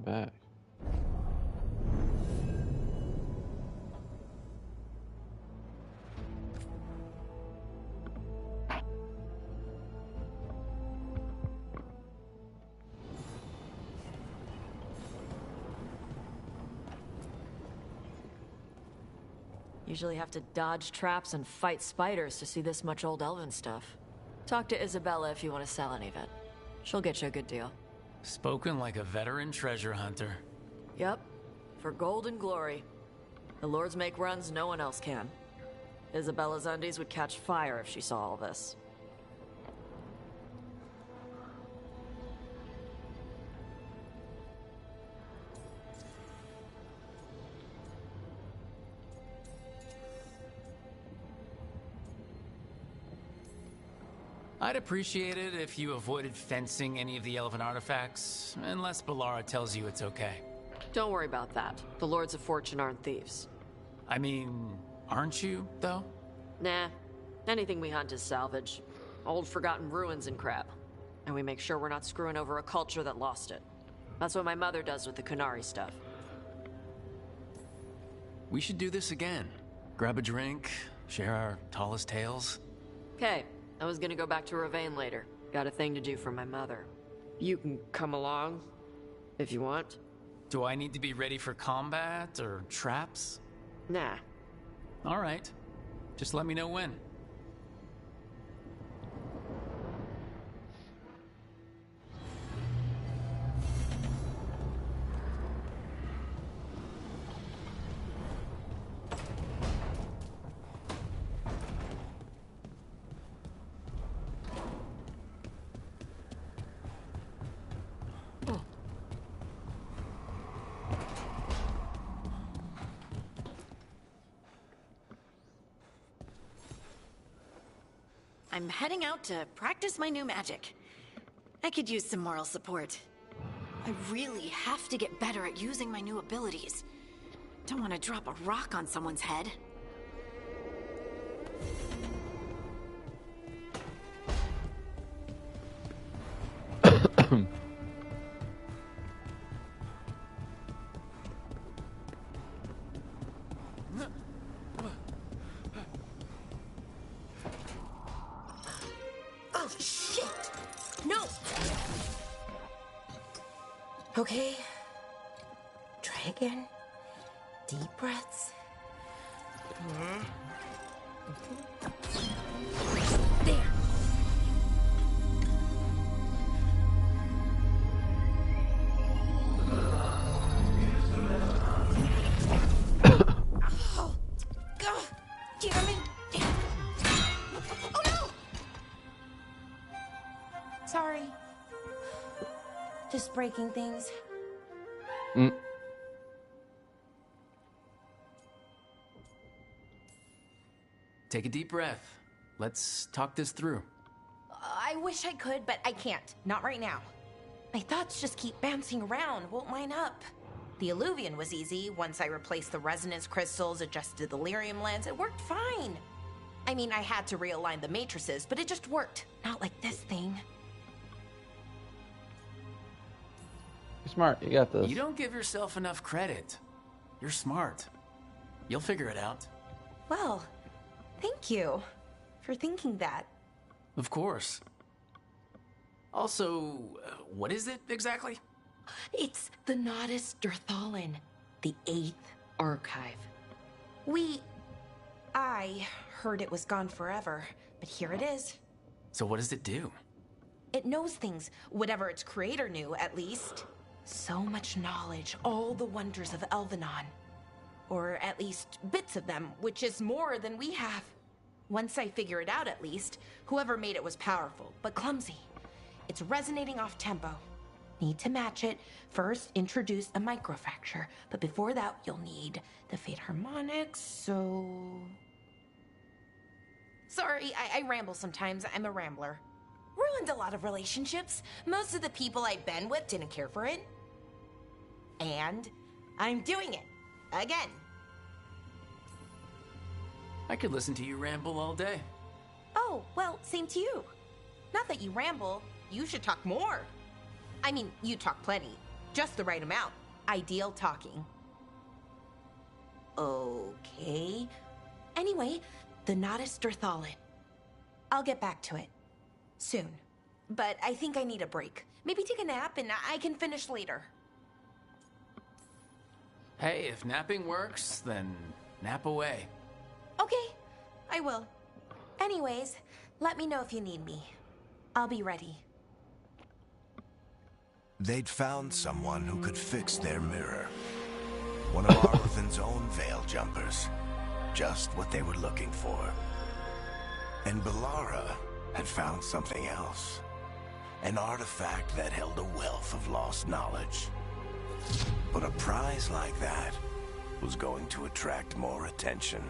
back. Usually have to dodge traps and fight spiders to see this much old elven stuff. Talk to Isabella if you want to sell any of it. She'll get you a good deal. Spoken like a veteran treasure hunter. Yep. For gold and glory. The lords make runs no one else can. Isabella's undies would catch fire if she saw all this. I'd appreciate it if you avoided fencing any of the elven artifacts, unless Bellara tells you it's okay. Don't worry about that. The Lords of Fortune aren't thieves. I mean, aren't you, though? Nah. Anything we hunt is salvage. Old forgotten ruins and crap. And we make sure we're not screwing over a culture that lost it. That's what my mother does with the Kunari stuff. We should do this again. Grab a drink, share our tallest tales. Okay. I was gonna go back to Ravain later. Got a thing to do for my mother. You can come along, if you want. Do I need to be ready for combat or traps? Nah. All right. Just let me know when. I'm heading out to practice my new magic. I could use some moral support. I really have to get better at using my new abilities. Don't want to drop a rock on someone's head. Oh, shit! No! Okay. Try again. Deep breaths. There. Oh, God, damn it. Oh, no! Sorry. Just breaking things. Take a deep breath. Let's talk this through. I wish I could, but I can't. Not right now. My thoughts just keep bouncing around, won't line up. The Illuvian was easy. Once I replaced the resonance crystals, adjusted the lyrium lens, it worked fine. I mean, I had to realign the matrices, but it just worked. Not like this thing. You're smart. You got this. You don't give yourself enough credit. You're smart. You'll figure it out. Well, thank you for thinking that. Of course. Also, what is it exactly? It's the Nodus Durthalin, the 8th archive. I heard it was gone forever, but here it is. So what does it do? It knows things, whatever its creator knew, at least. So much knowledge, all the wonders of Elvenon. Or at least bits of them, which is more than we have. Once I figure it out, at least, whoever made it was powerful, but clumsy. It's resonating off tempo. Need to match it. First, introduce a microfracture, but before that, you'll need the Fate Harmonics, so... Sorry, I ramble sometimes. I'm a rambler. Ruined a lot of relationships. Most of the people I've been with didn't care for it. And I'm doing it. Again. I could listen to you ramble all day. Oh, well, same to you. Not that you ramble. You should talk more. I mean, you talk plenty. just the right amount. Ideal talking. Okay. Anyway, the Nodus Dirthalin. I'll get back to it. Soon. But I think I need a break. Maybe take a nap and I can finish later. Hey, if napping works, then nap away. Okay, I will. Anyways, let me know if you need me. I'll be ready. They'd found someone who could fix their mirror. One of Arlathan's own Veil Jumpers. Just what they were looking for. And Balara had found something else. An artifact that held a wealth of lost knowledge. But a prize like that was going to attract more attention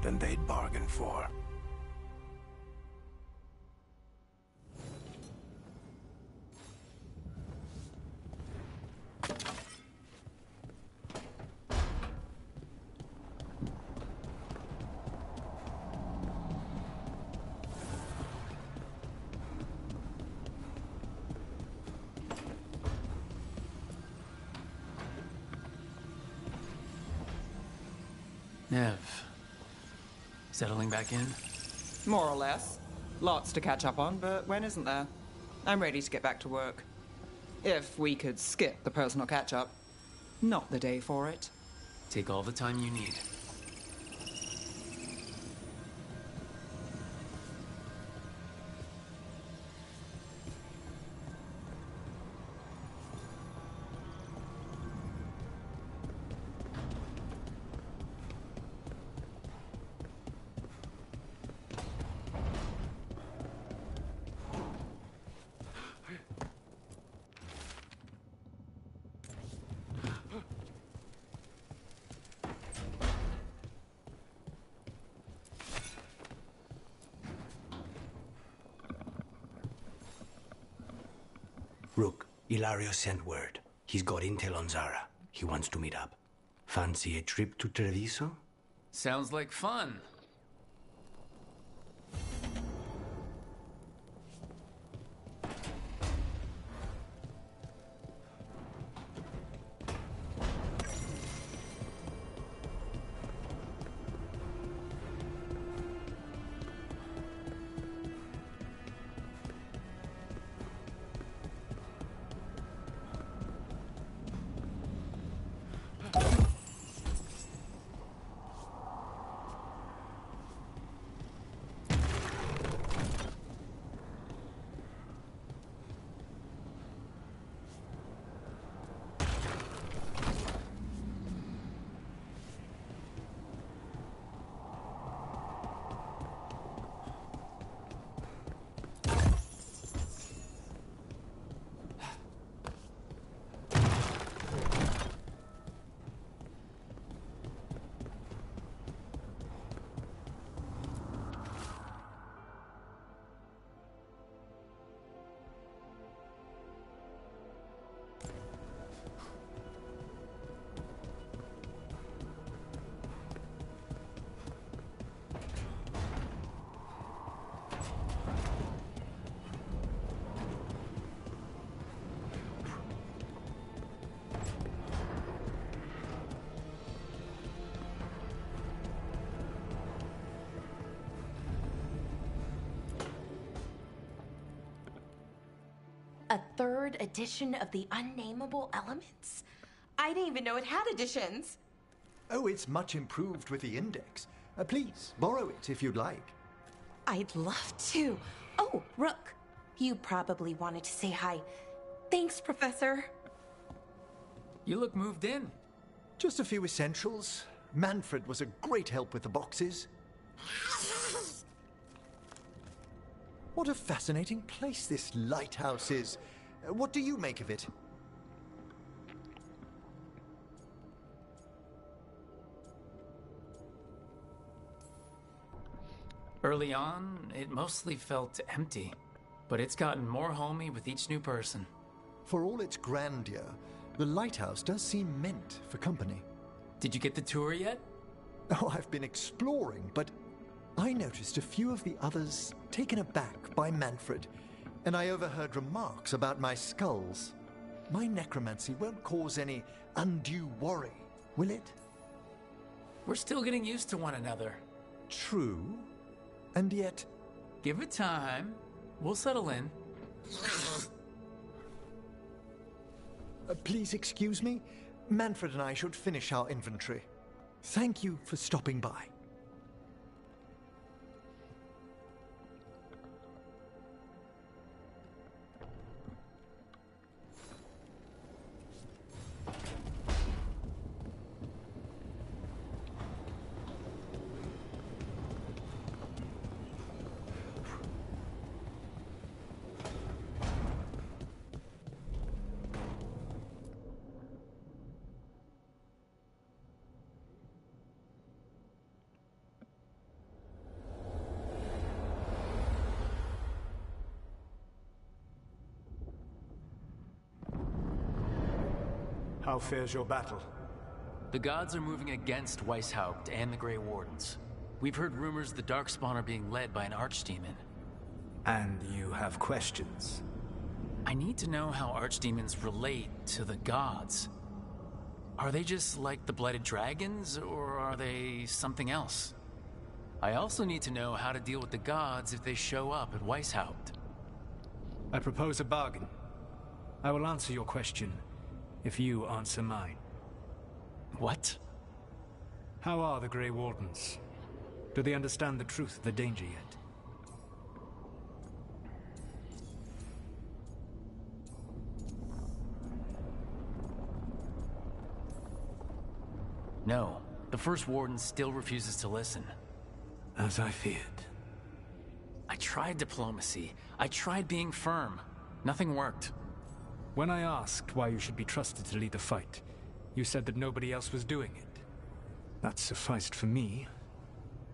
than they'd bargained for. Nev, settling back in? More or less. Lots to catch up on, but when isn't there? I'm ready to get back to work. If we could skip the personal catch-up. Not the day for it. Take all the time you need. Rook, Ilario sent word. He's got intel on Zara. He wants to meet up. Fancy a trip to Treviso? Sounds like fun. A third edition of the Unnameable Elements? I didn't even know it had editions. Oh, it's much improved with the index. Please, borrow it if you'd like. I'd love to. Oh, Rook, you probably wanted to say hi. Thanks, Professor. You look moved in. Just a few essentials. Manfred was a great help with the boxes. What a fascinating place this lighthouse is. What do you make of it? Early on, it mostly felt empty, but it's gotten more homey with each new person. For all its grandeur, the lighthouse does seem meant for company. Did you get the tour yet? Oh, I've been exploring, but I noticed a few of the others taken aback by Manfred, and I overheard remarks about my skulls. My necromancy won't cause any undue worry, will it? We're still getting used to one another. True. And yet... Give it time. We'll settle in. Please excuse me. Manfred and I should finish our inventory. Thank you for stopping by. How fares your battle? The gods are moving against Weishaupt and the Grey Wardens. We've heard rumors the Darkspawn are being led by an archdemon. And you have questions? I need to know how archdemons relate to the gods. Are they just like the Blighted Dragons, or are they something else? I also need to know how to deal with the gods if they show up at Weishaupt. I propose a bargain. I will answer your question if you answer mine. What? How are the Grey Wardens? Do they understand the truth of the danger yet? No. The First Warden still refuses to listen. As I feared. I tried diplomacy. I tried being firm. Nothing worked. When I asked why you should be trusted to lead the fight, you said that nobody else was doing it. That sufficed for me,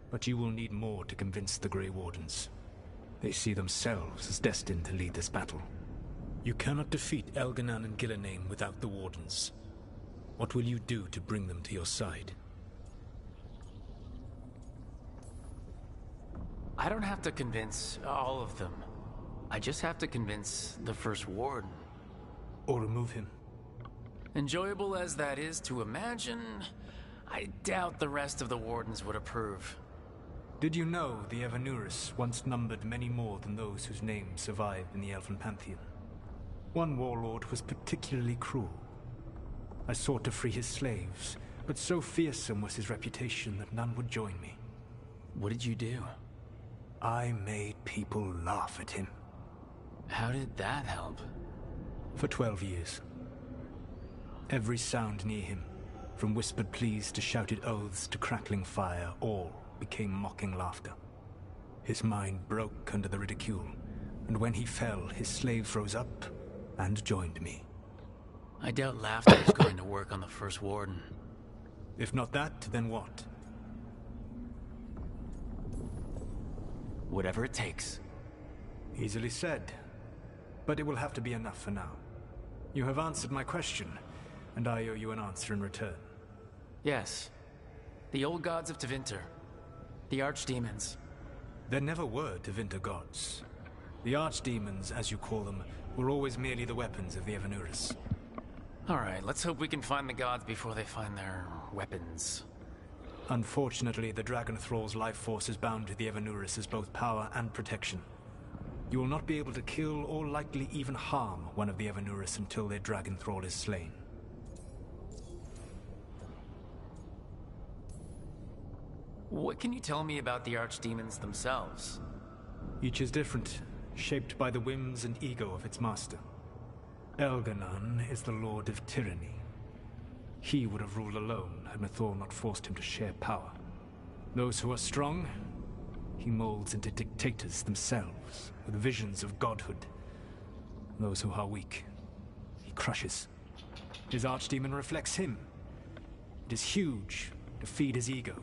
but you will need more to convince the Grey Wardens. They see themselves as destined to lead this battle. You cannot defeat Elganan and Gillenane without the Wardens. What will you do to bring them to your side? I don't have to convince all of them. I just have to convince the First Warden. Or remove him. Enjoyable as that is to imagine, I doubt the rest of the Wardens would approve. Did you know the Evanurus once numbered many more than those whose names survive in the Elven Pantheon? One warlord was particularly cruel. I sought to free his slaves, but so fearsome was his reputation that none would join me. What did you do? I made people laugh at him. How did that help? For 12 years. Every sound near him, from whispered pleas to shouted oaths to crackling fire, all became mocking laughter. His mind broke under the ridicule, and when he fell, his slaves rose up and joined me. I doubt laughter is going to work on the First Warden. If not that, then what? Whatever it takes. Easily said, but it will have to be enough for now. You have answered my question, and I owe you an answer in return. Yes. The old gods of Tevinter. The archdemons. There never were Tevinter gods. The archdemons, as you call them, were always merely the weapons of the Evanurus. Alright, let's hope we can find the gods before they find their weapons. Unfortunately, the Dragon Thrall's life force is bound to the Evanurus as both power and protection. You will not be able to kill or likely even harm one of the Evanurus until their Dragon Thrall is slain. What can you tell me about the archdemons themselves? Each is different, shaped by the whims and ego of its master. Elganan is the Lord of Tyranny. He would have ruled alone had Mythor not forced him to share power. Those who are strong, he molds into dictators themselves, with visions of godhood. Those who are weak, he crushes. His archdemon reflects him. It is huge to feed his ego,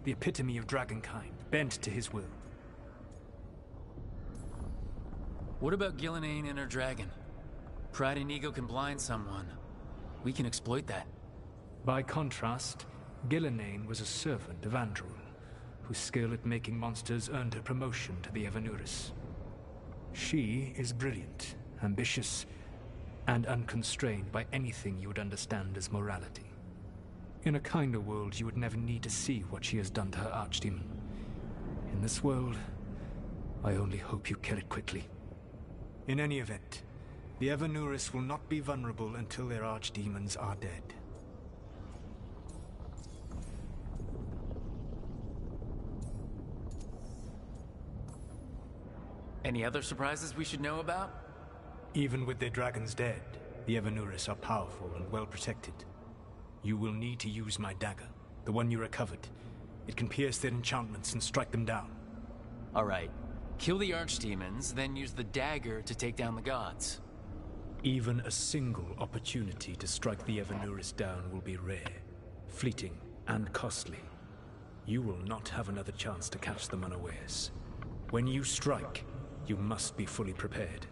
the epitome of dragonkind, bent to his will. What about Gillenane and her dragon? Pride and ego can blind someone. We can exploit that. By contrast, Gillenane was a servant of Andrul, whose skill at making monsters earned her promotion to the Evanurus. She is brilliant, ambitious, and unconstrained by anything you would understand as morality. In a kinder world, you would never need to see what she has done to her archdemon. In this world, I only hope you kill it quickly. In any event, the Evanuris will not be vulnerable until their archdemons are dead. Any other surprises we should know about? Even with their dragons dead, the Evanuris are powerful and well protected. You will need to use my dagger, the one you recovered. It can pierce their enchantments and strike them down. All right. Kill the archdemons, then use the dagger to take down the gods. Even a single opportunity to strike the Evanuris down will be rare, fleeting, and costly. You will not have another chance to catch them unawares. When you strike, you must be fully prepared.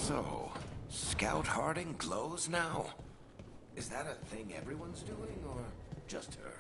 So, Scout Harding glows now? Is that a thing everyone's doing, or just her?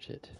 Shit.